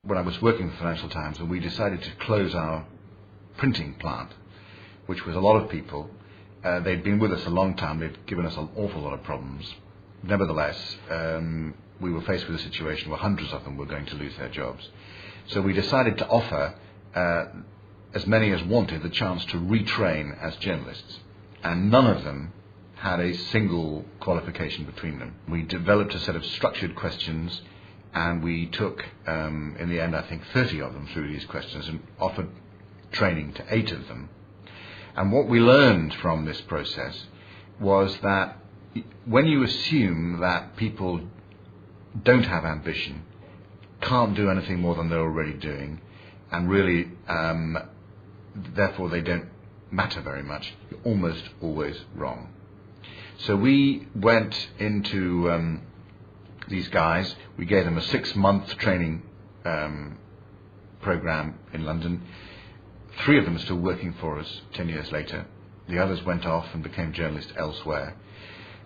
when I was working for the Financial Times, and we decided to close our printing plant, which was a lot of people. They'd been with us a long time. They'd given us an awful lot of problems. Nevertheless, we were faced with a situation where hundreds of them were going to lose their jobs. So we decided to offer as many as wanted the chance to retrain as journalists. And none of them had a single qualification between them. We developed a set of structured questions, and we took, in the end, I think 30 of them through these questions and offered training to 8 of them. And what we learned from this process was that when you assume that people don't have ambition, can't do anything more than they're already doing, and really, therefore they don't matter very much, you're almost always wrong. So we went into these guys. We gave them a 6-month training program in London. 3 of them are still working for us 10 years later. The others went off and became journalists elsewhere.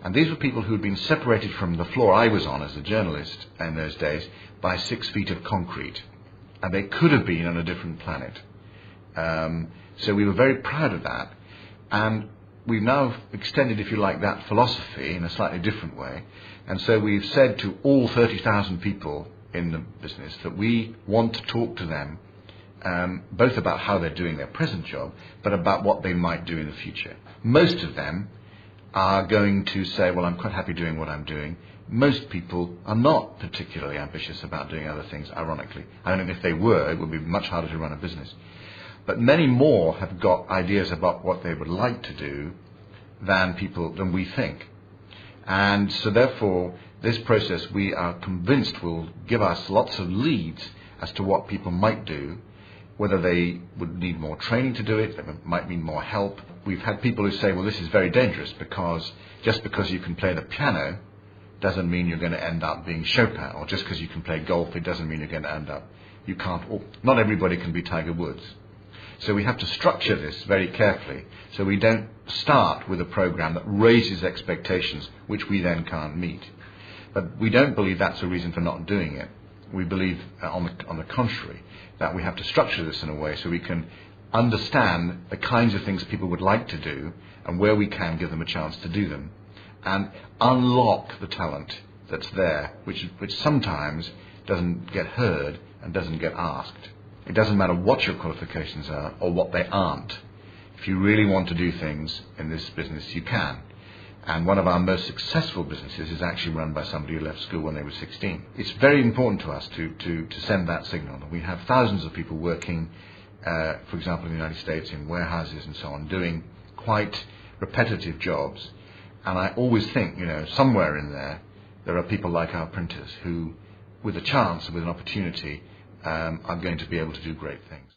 And these were people who had been separated from the floor I was on as a journalist in those days by 6 feet of concrete. And they could have been on a different planet. So we were very proud of that. And we've now extended, if you like, that philosophy in a slightly different way. And so we've said to all 30,000 people in the business that we want to talk to them both about how they're doing their present job, but about what they might do in the future. Most of them are going to say, well, I'm quite happy doing what I'm doing. Most people are not particularly ambitious about doing other things, ironically. I think if they were, it would be much harder to run a business. But many more have got ideas about what they would like to do than we think. And so therefore, this process, we are convinced, will give us lots of leads as to what people might do, whether they would need more training to do it, that might need more help. We've had people who say, well, this is very dangerous because just because you can play the piano doesn't mean you're going to end up being Chopin, or just because you can play golf, it doesn't mean you're going to end up, you can't, not everybody can be Tiger Woods. So we have to structure this very carefully so we don't start with a program that raises expectations which we then can't meet. But we don't believe that's a reason for not doing it. We believe, on the contrary, that we have to structure this in a way so we can understand the kinds of things people would like to do and where we can give them a chance to do them, and unlock the talent that's there, which sometimes doesn't get heard and doesn't get asked. It doesn't matter what your qualifications are or what they aren't. If you really want to do things in this business, you can. And one of our most successful businesses is actually run by somebody who left school when they were 16. It's very important to us to send that signal. We have thousands of people working, for example, in the United States, in warehouses and so on, doing quite repetitive jobs. And I always think, somewhere in there are people like our printers who, with a chance, with an opportunity, are going to be able to do great things.